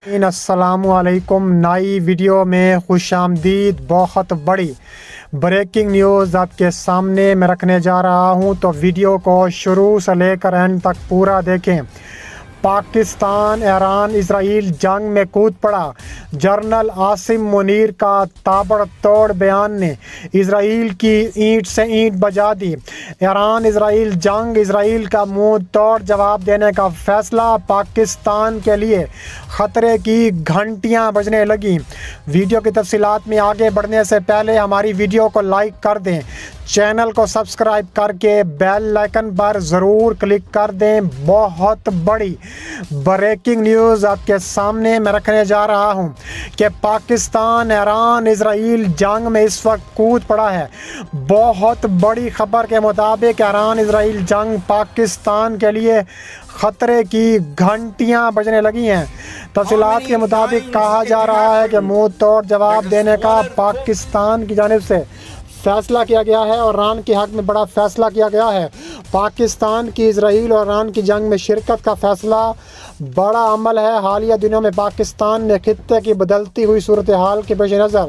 السلام علیکم، نئی ویڈیو میں خوش آمدید۔ بہت بڑی بریکنگ نیوز آپ کے سامنے میں رکھنے جا رہا ہوں، تو ویڈیو کو شروع سے لے کر اینڈ تک پورا دیکھیں۔ پاکستان ایران اسرائیل جنگ میں کود پڑا۔ جنرل عاصم منیر کا تابڑ توڑ بیان نے اسرائیل کی اینٹ سے اینٹ بجا دی۔ ایران اسرائیل جنگ، اسرائیل کا منہ توڑ جواب دینے کا فیصلہ، پاکستان کے لیے خطرے کی گھنٹیاں بجنے لگیں۔ ویڈیو کی تفصیلات میں آگے بڑھنے سے پہلے ہماری ویڈیو کو لائک کر دیں، چینل کو سبسکرائب کر کے بیل آئیکن پر ضرور کلک کر دیں۔ بہت بڑی بریکنگ نیوز آپ کے سامنے میں رکھنے جا رہا ہوں کہ پاکستان ایران اسرائیل جنگ میں اس وقت کود پڑا ہے۔ بہت بڑی خبر کے مطابق ایران اسرائیل جنگ پاکستان کے لیے خطرے کی گھنٹیاں بجنے لگی ہیں۔ تفصیلات کے مطابق کہا جا رہا ہے کہ منہ توڑ جواب دینے کا پاکستان کی جانب سے فیصلہ کیا گیا ہے اور ایران کے حق میں بڑا فیصلہ کیا گیا ہے۔ پاکستان کی اسرائیل اور ایران کی جنگ میں شرکت کا فیصلہ بڑا عمل ہے۔ حالیہ دنوں میں پاکستان نے خطے کی بدلتی ہوئی صورتحال کے پیش نظر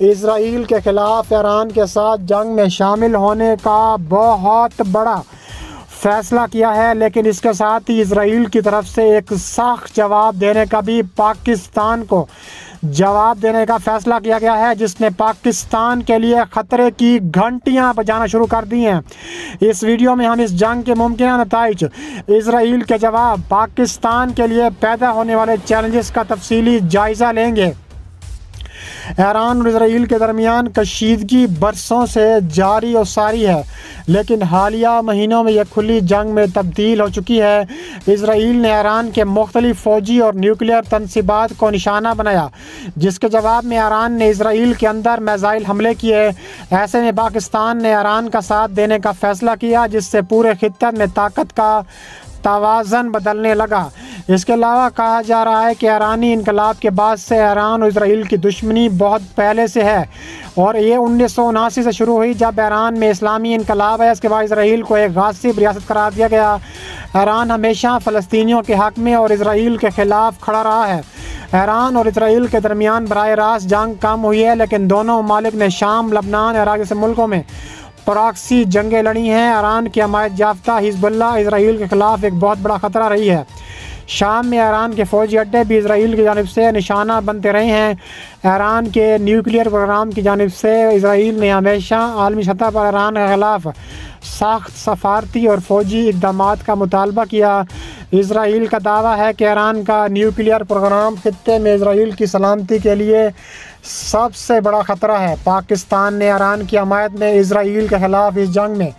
اسرائیل کے خلاف ایران کے ساتھ جنگ میں شامل ہونے کا بہت بڑا فیصلہ کیا ہے، لیکن اس کے ساتھ ہی اسرائیل کی طرف سے ایک سخت جواب دینے کا بھی پاکستان کو جواب دینے کا فیصلہ کیا گیا ہے، جس نے پاکستان کے لیے خطرے کی گھنٹیاں بجانا شروع کر دی ہیں۔ اس ویڈیو میں ہم اس جنگ کے ممکنہ نتائج، اسرائیل کے جواب، پاکستان کے لیے پیدا ہونے والے چیلنجز کا تفصیلی جائزہ لیں گے۔ ایران اور اسرائیل کے درمیان کشیدگی برسوں سے جاری و ساری ہے، لیکن حالیہ مہینوں میں یہ کھلی جنگ میں تبدیل ہو چکی ہے۔ اسرائیل نے ایران کے مختلف فوجی اور نیوکلیئر تنصیبات کو نشانہ بنایا، جس کے جواب میں ایران نے اسرائیل کے اندر میزائل حملے کیے۔ ایسے میں پاکستان نے ایران کا ساتھ دینے کا فیصلہ کیا، جس سے پورے خطے میں طاقت کا توازن بدلنے لگا۔ اس کے علاوہ کہا جا رہا ہے کہ ایرانی انقلاب کے بعد سے ایران اور اسرائیل کی دشمنی بہت پہلے سے ہے، اور یہ 1979 سے شروع ہوئی جب ایران میں اسلامی انقلاب ہے۔ اس کے بعد اسرائیل کو ایک غاصب ریاست قرار دیا گیا۔ ایران ہمیشہ فلسطینیوں کے حق میں اور اسرائیل کے خلاف کھڑا رہا ہے۔ ایران اور اسرائیل کے درمیان براہ راست جنگ کم ہوئی ہے، لیکن دونوں ممالک نے شام، لبنان، عراق جیسے ملکوں میں پراکسی جنگیں لڑی ہیں۔ ایران کی حمایت یافتہ حزب اللہ اسرائیل کے خلاف ایک بہت بڑا خطرہ رہی ہے۔ شام میں ایران کے فوجی اڈے بھی اسرائیل کی جانب سے نشانہ بنتے رہے ہیں۔ ایران کے نیوکلیئر پروگرام کی جانب سے اسرائیل نے ہمیشہ عالمی سطح پر ایران کے خلاف سخت سفارتی اور فوجی اقدامات کا مطالبہ کیا۔ اسرائیل کا دعویٰ ہے کہ ایران کا نیوکلیئر پروگرام خطے میں اسرائیل کی سلامتی کے لیے سب سے بڑا خطرہ ہے۔ پاکستان نے ایران کی حمایت میں اسرائیل کے خلاف اس جنگ میں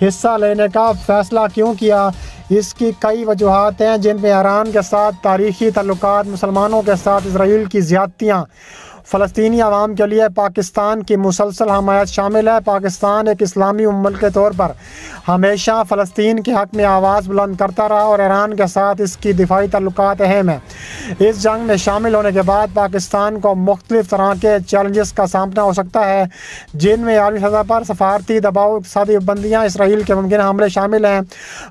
حصہ لینے کا فیصلہ کیوں کیا؟ اس کی کئی وجوہات ہیں، جن میں ایران کے ساتھ تاریخی تعلقات، مسلمانوں کے ساتھ اسرائیل کی زیادتیاں، فلسطینی عوام کے لیے پاکستان کی مسلسل حمایت شامل ہے۔ پاکستان ایک اسلامی ملک کے طور پر ہمیشہ فلسطین کے حق میں آواز بلند کرتا رہا، اور ایران کے ساتھ اس کی دفاعی تعلقات اہم ہیں۔ اس جنگ میں شامل ہونے کے بعد پاکستان کو مختلف طرح کے چیلنجز کا سامنا ہو سکتا ہے، جن میں عالمی سطح پر سفارتی دباؤ، اقتصادی پابندیاں، اسرائیل کے ممکنہ حملے شامل ہیں۔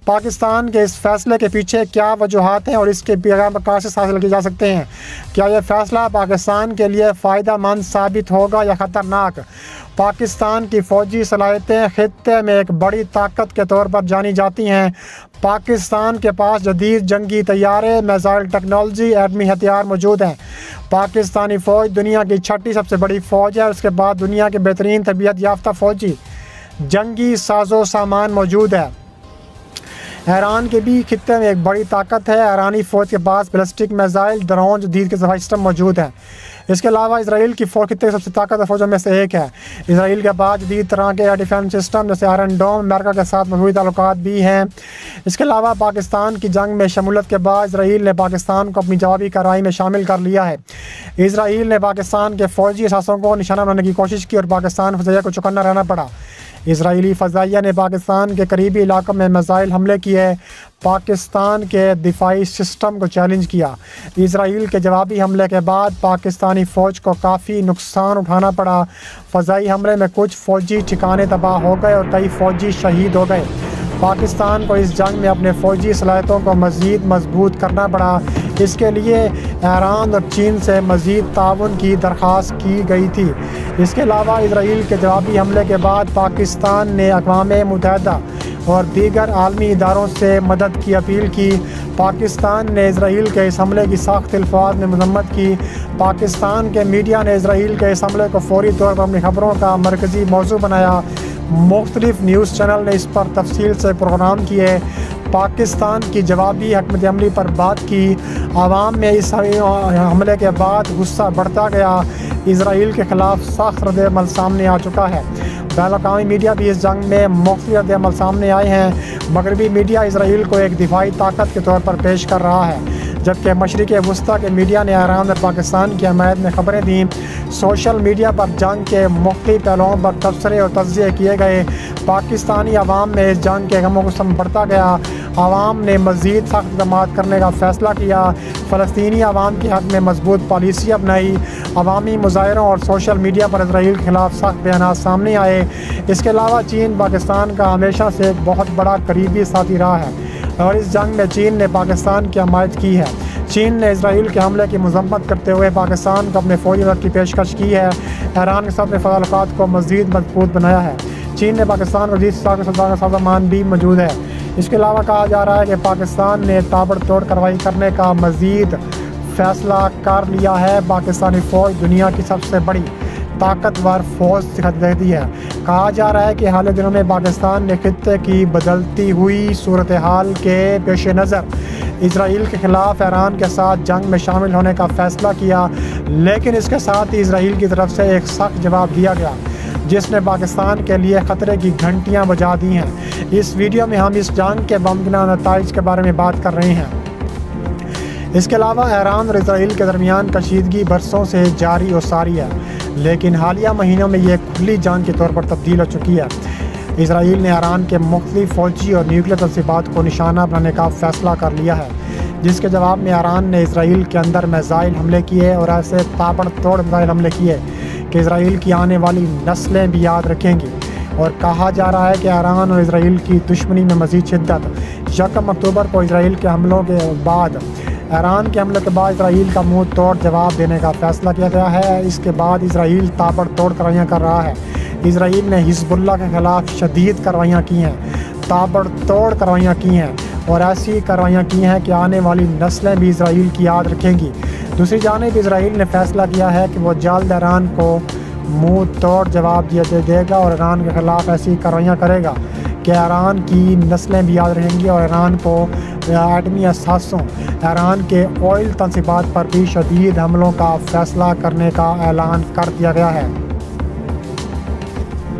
پاکستان کے اس فیصلے کے پیچھے کیا وجوہات ہیں اور اس کے کیا مقاصد حاصل کیے جا سکتے ہیں؟ کیا یہ فیصلہ پاکستان کے لیے فائدہ مند ثابت ہوگا یا خطرناک؟ پاکستان کی فوجی صلاحیتیں خطے میں ایک بڑی طاقت کے طور پر جانی جاتی ہیں۔ پاکستان کے پاس جدید جنگی طیارے، میزائل ٹیکنالوجی، ایٹمی ہتھیار موجود ہیں۔ پاکستانی فوج دنیا کی چھٹی سب سے بڑی فوج ہے۔ اس کے بعد دنیا کے بہترین تربیت یافتہ فوجی جنگی ساز و سامان موجود ہے۔ ایران کے بھی خطے میں ایک بڑی طاقت ہے۔ ایرانی فوج کے پاس بیلسٹک میزائل، ڈرون، جدید کے دفاعی سسٹم موجود ہیں۔ اس کے علاوہ اسرائیل کی فوج خطے کی سب سے طاقتور فوجوں میں سے ایک ہے۔ اسرائیل کے بعد جدید طرح کے ایئر ڈیفنس سسٹم جیسے آئرن ڈوم، امریکہ کے ساتھ مضبوط تعلقات بھی ہیں۔ اس کے علاوہ پاکستان کی جنگ میں شمولیت کے بعد اسرائیل نے پاکستان کو اپنی جوابی کارروائی میں شامل کر لیا ہے۔ اسرائیل نے پاکستان کے فوجی اثاثوں کو نشانہ بنانے کی کوشش کی اور پاکستان فضائیہ کو چوکنا رہنا پڑا۔ اسرائیلی فضائیہ نے پاکستان کے قریبی علاقوں میں میزائل حملے کیے، پاکستان کے دفاعی سسٹم کو چیلنج کیا۔ اسرائیل کے جوابی حملے کے بعد پاکستانی فوج کو کافی نقصان اٹھانا پڑا۔ فضائی حملے میں کچھ فوجی ٹھکانے تباہ ہو گئے اور کئی فوجی شہید ہو گئے۔ پاکستان کو اس جنگ میں اپنے فوجی صلاحیتوں کو مزید مضبوط کرنا پڑا۔ اس کے لیے ایران اور چین سے مزید تعاون کی درخواست کی گئی تھی۔ اس کے علاوہ اسرائیل کے جوابی حملے کے بعد پاکستان نے اقوام متحدہ اور دیگر عالمی اداروں سے مدد کی اپیل کی۔ پاکستان نے اسرائیل کے اس حملے کی سخت الفاظ میں مذمت کی۔ پاکستان کے میڈیا نے اسرائیل کے اس حملے کو فوری طور پر اپنی خبروں کا مرکزی موضوع بنایا۔ مختلف نیوز چینل نے اس پر تفصیل سے پروگرام کیے، پاکستان کی جوابی حکمت عملی پر بات کی۔ عوام میں اس حملے کے بعد غصہ بڑھتا گیا۔ اسرائیل کے خلاف سخت رد عمل سامنے آ چکا ہے۔ بین الاقوامی میڈیا بھی اس جنگ میں مختلف رد عمل سامنے آئے ہیں۔ مغربی میڈیا اسرائیل کو ایک دفاعی طاقت کے طور پر پیش کر رہا ہے، جبکہ مشرق وسطیٰ کے میڈیا نے ایران اور پاکستان کی حمایت میں خبریں دیں۔ سوشل میڈیا پر جنگ کے مختلف پہلوؤں پر تبصرے اور تجزیے کیے گئے۔ پاکستانی عوام میں اس جنگ کے غم و غصہ بڑھتا گیا۔ عوام نے مزید سخت اقدامات کرنے کا فیصلہ کیا۔ فلسطینی عوام کے حق میں مضبوط پالیسی اپنائی۔ عوامی مظاہروں اور سوشل میڈیا پر اسرائیل کے خلاف سخت بیانات سامنے آئے۔ اس کے علاوہ چین پاکستان کا ہمیشہ سے ایک بہت بڑا قریبی ساتھی رہا ہے اور اس جنگ میں چین نے پاکستان کی حمایت کی ہے۔ چین نے اسرائیل کے حملے کی مذمت کرتے ہوئے پاکستان کو اپنے فوجی مدد کی پیشکش کی ہے۔ ایران کے ساتھ تعلقات کو مزید مضبوط بنایا ہے۔ چین نے پاکستان کا سازوسامان بھی موجود ہے۔ اس کے علاوہ کہا جا رہا ہے کہ پاکستان نے تابڑ توڑ کارروائی کرنے کا مزید فیصلہ کر لیا ہے۔ پاکستانی فوج دنیا کی سب سے بڑی طاقتور فوج دیتی ہے۔ کہا جا رہا ہے کہ حالیہ دنوں میں پاکستان نے خطے کی بدلتی ہوئی صورتحال کے پیش نظر اسرائیل کے خلاف ایران کے ساتھ جنگ میں شامل ہونے کا فیصلہ کیا، لیکن اس کے ساتھ ہی اسرائیل کی طرف سے ایک سخت جواب دیا گیا جس نے پاکستان کے لیے خطرے کی گھنٹیاں بجا دی ہیں۔ اس ویڈیو میں ہم اس جنگ کے ممکنہ نتائج کے بارے میں بات کر رہے ہیں۔ اس کے علاوہ ایران اور اسرائیل کے درمیان کشیدگی برسوں سے جاری و ساری ہے، لیکن حالیہ مہینوں میں یہ کھلی جنگ کے طور پر تبدیل ہو چکی ہے۔ اسرائیل نے ایران کے مختلف فوجی اور نیوکلیئر تنصیبات کو نشانہ بنانے کا فیصلہ کر لیا ہے، جس کے جواب میں ایران نے اسرائیل کے اندر میزائل حملے کیے اور ایسے تابڑ توڑ میزائل حملے کیے کہ اسرائیل کی آنے والی نسلیں بھی یاد رکھیں گی۔ اور کہا جا رہا ہے کہ ایران اور اسرائیل کی دشمنی میں مزید شدت۔ 1 اکتوبر کو اسرائیل کے حملوں کے بعد ایران کے حملے کے بعد اسرائیل کا منہ توڑ جواب دینے کا فیصلہ کیا گیا ہے۔ اس کے بعد اسرائیل تابڑ توڑ کارروائیاں کر رہا ہے۔ اسرائیل نے حزب اللہ کے خلاف شدید کارروائیاں کی ہیں، تابڑ توڑ کارروائیاں کی ہیں اور ایسی کارروائیاں کی ہیں کہ آنے والی نسلیں بھی اسرائیل کی یاد رکھیں گی۔ دوسری جانب اسرائیل نے فیصلہ کیا ہے کہ وہ جلد ایران کو منہ توڑ جواب دے گا اور ایران کے خلاف ایسی کارروائیاں کرے گا کہ ایران کی نسلیں بھی یاد رہیں گی، اور ایران کو ایٹمی اثاثوں، ایران کے آئل تنصیبات پر بھی شدید حملوں کا فیصلہ کرنے کا اعلان کر دیا گیا ہے۔